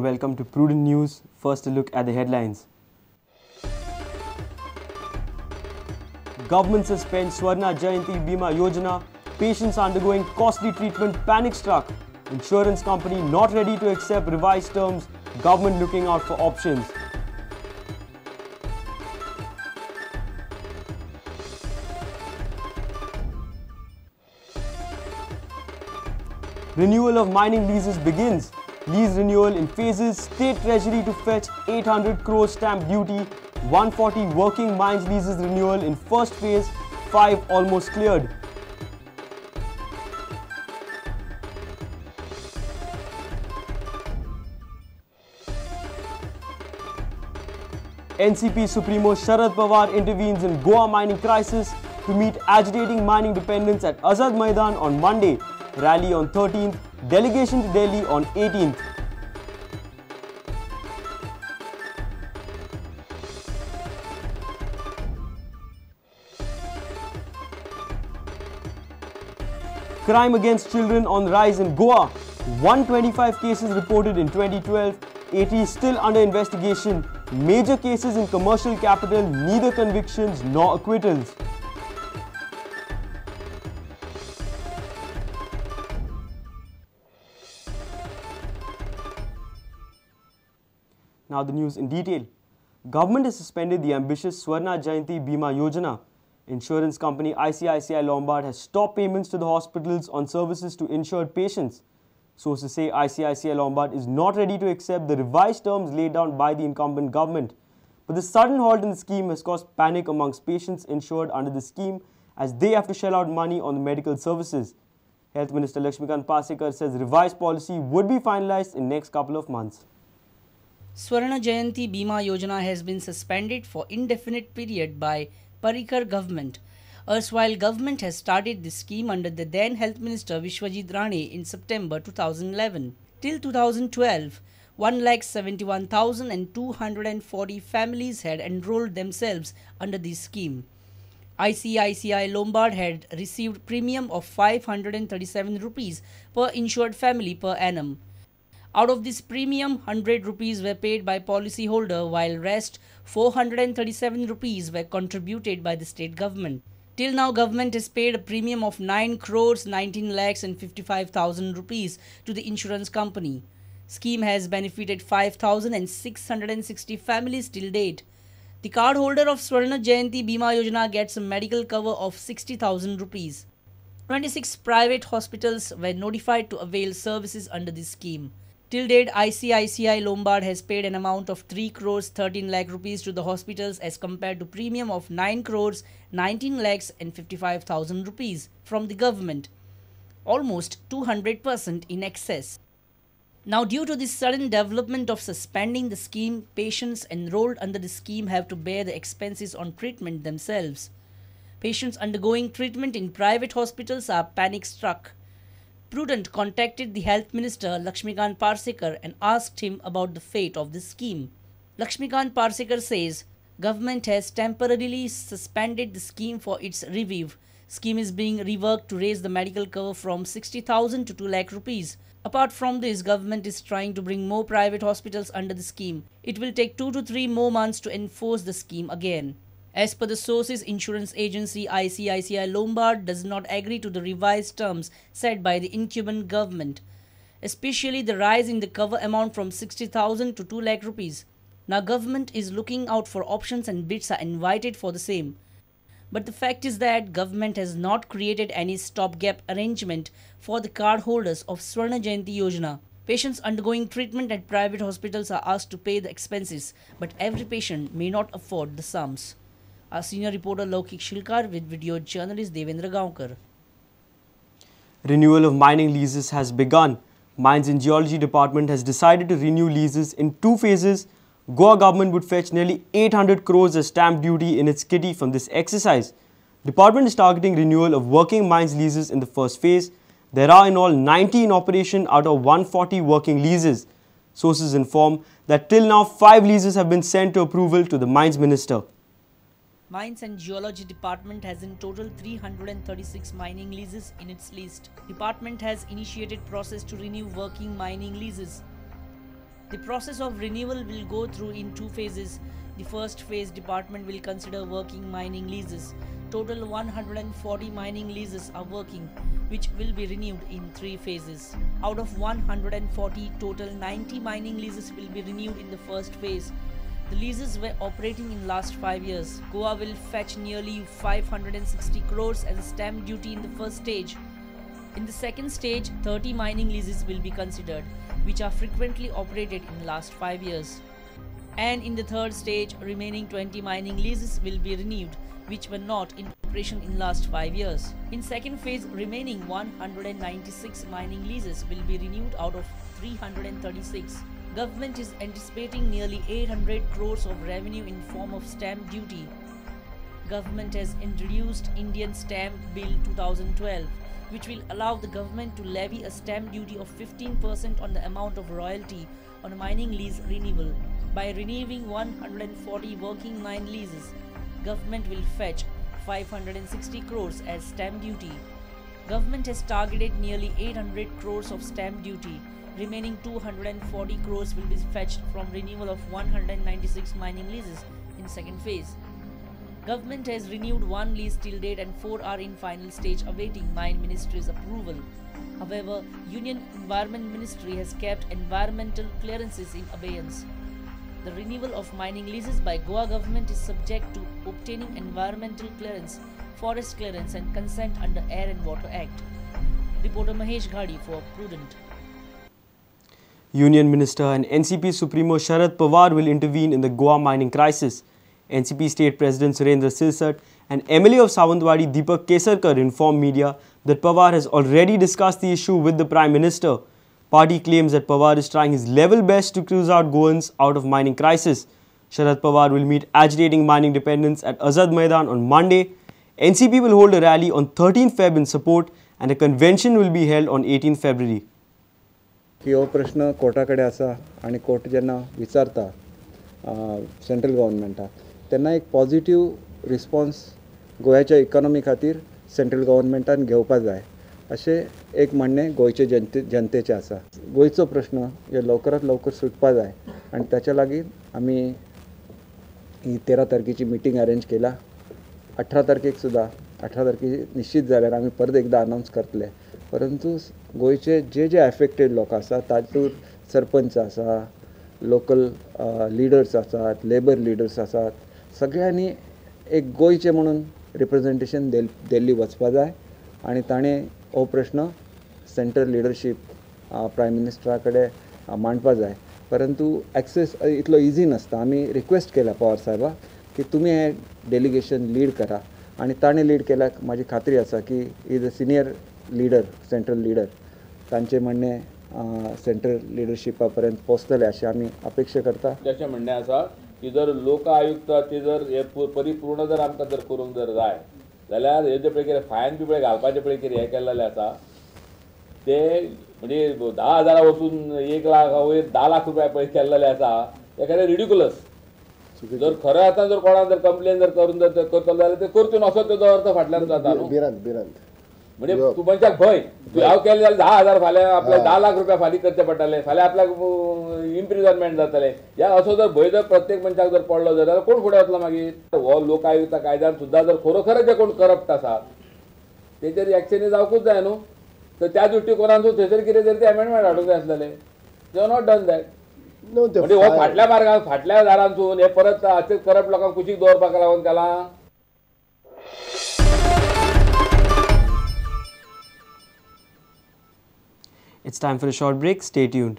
welcome to Prudent News. First a look at the headlines. Government suspends Swarna Jayanti Bima Yojana. Patients undergoing costly treatment panic struck. Insurance company not ready to accept revised terms. Government looking out for options. Renewal of mining leases begins. Lease renewal in phases. State Treasury to fetch 800 crore stamp duty. 140 working mines leases renewal in first phase. 5 almost cleared. NCP Supremo Sharad Pawar intervenes in Goa mining crisis to meet agitating mining dependents at Azad Maidan on Monday. Rally on 13th, delegation to Delhi on 18th. Crime against children on the rise in Goa. 125 cases reported in 2012. 80 still under investigation. Major cases in commercial capital, neither convictions nor acquittals. Now the news in detail. Government has suspended the ambitious Swarna Jayanti Bima Yojana. Insurance company ICICI Lombard has stopped payments to the hospitals on services to insured patients. Sources say ICICI Lombard is not ready to accept the revised terms laid down by the incumbent government. But the sudden halt in the scheme has caused panic amongst patients insured under the scheme as they have to shell out money on the medical services. Health Minister Lakshmikant Parsekar says revised policy would be finalized in next couple of months. Swarna Jayanti Bima Yojana has been suspended for indefinite period by Parrikar government. Erstwhile government has started this scheme under the then Health Minister Vishwajit Rane in September 2011. Till 2012, 1,71,240 families had enrolled themselves under this scheme. ICICI Lombard had received premium of 537 rupees per insured family per annum. Out of this premium, 100 rupees were paid by policyholder, while rest 437 rupees were contributed by the state government. Till now, government has paid a premium of 9 crores 19 lakhs and 55,000 rupees to the insurance company. Scheme has benefited 5,660 families till date. The card holder of Swarna Jayanti Bima Yojana gets a medical cover of 60,000 rupees. 26 private hospitals were notified to avail services under this scheme. Till date, ICICI Lombard has paid an amount of 3 crores 13 lakh rupees to the hospitals as compared to premium of 9 crores 19 lakhs and 55,000 rupees from the government, almost 200% in excess. Now, due to this sudden development of suspending the scheme, patients enrolled under the scheme have to bear the expenses on treatment themselves. Patients undergoing treatment in private hospitals are panic-struck. Prudent contacted the Health Minister Lakshmikant Parsekar and asked him about the fate of this scheme. Lakshmikant Parsekar says government has temporarily suspended the scheme for its review. Scheme is being reworked to raise the medical cover from 60,000 to 2 lakh rupees. Apart from this, government is trying to bring more private hospitals under the scheme. It will take 2 to 3 more months to enforce the scheme again. As per the sources, insurance agency ICICI Lombard does not agree to the revised terms set by the incumbent government, especially the rise in the cover amount from 60,000 to 2 lakh rupees. Now government is looking out for options and bids are invited for the same. But the fact is that government has not created any stopgap arrangement for the card holders of Swarna Jayanti Yojana. Patients undergoing treatment at private hospitals are asked to pay the expenses, but every patient may not afford the sums. Our senior reporter Laukik Shilkar with video journalist Devendra Gaonkar. Renewal of mining leases has begun. Mines and Geology Department has decided to renew leases in 2 phases. Goa government would fetch nearly 800 crores as stamp duty in its kitty from this exercise. Department is targeting renewal of working mines leases in the first phase. There are in all 90 in operation out of 140 working leases. Sources inform that till now 5 leases have been sent to approval to the Mines Minister. Mines and Geology Department has in total 336 mining leases in its list. Department has initiated process to renew working mining leases. The process of renewal will go through in 2 phases. The first phase, department will consider working mining leases. Total 140 mining leases are working, which will be renewed in 3 phases. Out of 140, total 90 mining leases will be renewed in the first phase. The leases were operating in last 5 years. Goa will fetch nearly 560 crores as stamp duty in the first stage. In the second stage, 30 mining leases will be considered, which are frequently operated in last 5 years. And in the third stage, remaining 20 mining leases will be renewed, which were not in operation in last 5 years. In second phase, remaining 196 mining leases will be renewed out of 336. Government is anticipating nearly 800 crores of revenue in form of stamp duty. Government has introduced Indian Stamp Bill 2012, which will allow the government to levy a stamp duty of 15% on the amount of royalty on a mining lease renewal. By renewing 140 working mine leases, government will fetch 560 crores as stamp duty. Government has targeted nearly 800 crores of stamp duty. Remaining 240 crores will be fetched from renewal of 196 mining leases in second phase. Government has renewed 1 lease till date and 4 are in final stage awaiting Mine Ministry's approval. However, Union Environment Ministry has kept environmental clearances in abeyance. The renewal of mining leases by Goa government is subject to obtaining environmental clearance, forest clearance and consent under Air and Water Act. Reporter Mahesh Ghadi for Prudent. Union Minister and NCP Supremo Sharad Pawar will intervene in the Goa mining crisis. NCP State President Surendra Silsat and MLA of Sawantwadi Deepak Kesarkar informed media that Pawar has already discussed the issue with the Prime Minister. Party claims that Pawar is trying his level best to cruise out Goans out of mining crisis. Sharad Pawar will meet agitating mining dependents at Azad Maidan on Monday. NCP will hold a rally on 13 Feb in support and a convention will be held on 18 February. हो प्रश्न कोर्टाकडे आसा आणि court जेन्ना विचारता central गव्हर्नमेंटाक तेन्ना एक positive response गोंयच्या economy खातीर सेंट्रल गव्हर्नमेंटान घेवपा जाय अशें एक म्हणणें गोंयचे जनतेचें आसा. गोंयचो प्रश्न हे लवकरात लवकर सुटपा जाय आनी ताच्या लागीं आमी ही 13 तारखेची मिटींग अरेंज केला. 18 तारखेक सुद्दां 18 तारखेक निश्चित जाल्यार आमी परत एकदा अनाउन्स करतले. परंतु गोंयचे जे एफेक्टेड लोक आसा तातूंत सरपंच आसा, लोकल लिडर्स आसात, लेबर लिडर्स आसात, सगळ्यांनी एक गोंयचे म्हणून रिप्रेझेंटेशन दिल्ली वचपा जाय आनी ताणें हो प्रश्न सेंट्रल लिडरशीप प्रायम मिनिस्टरा कडेन मांडपा जाय. परंतु एक्सेस इतलो इजी नासता. आमी रिक्वेस्ट केला पवार साहेबाक की तुमी हे डेलिगेशन लीड करा आनी ताणें लीड केल्याक म्हाजी खात्री आसा की is a senior leader, central leader, तांचे म्हणणें सेंट्रल लिडरशिपा पर्यंत पोचतले अशें आमी अपेक्षा करता. अशें म्हणणें आसा की जर लोक आयुक्त ते जर हे परिपूर्ण जर आमकां जर करूंक जर जाय जाल्यार हेजे पळय कितें फायन बी पळय घालपाचें पळय कितें हें केल्लें आसा ते म्हणजे 10,000 वचून 1 लाख वयर 10 लाख रुपया पळय केल्लेले आसा हे खरें रिडिक्युलस. जर खरें आतां जर कोणाक जर कंप्लेन जर करून जर करतलो जाल्यार ते करचो असो तेजो अर्थ फाटल्यान जाता न्हू. म्हणजे तूं मनशाक भंय तूं हांव केलें जाल्यार 10,000 फाल्यां आपल्याक 10 लाख रुपया फारीक करचे पडटले, फाल्यां आपल्याक इम्प्रिजनमेंट जातलें. ह्या असो जर भंय जर प्रत्येक मनशाक जर पडलो जाल्यार कोण फुडें वतलो मागीर? हो लोक आयुक्त कायद्यान सुद्दां जर खरोखर जे कोण करप्ट आसात तेचेर एक्शनी जावकूच जाय न्हू. तर त्या दृश्टीकोनांतून थंयसर कितें तरी ते अमेंडमेंट हाडूंक जाय आसलेलें. They are not done that. म्हणजे हो फाटल्या मार्गान फाटल्या दारांतून हे परत अशें करप्ट लोकांक कुशीक दवरपाक लागून केलां. It's time for a short break. Stay tuned.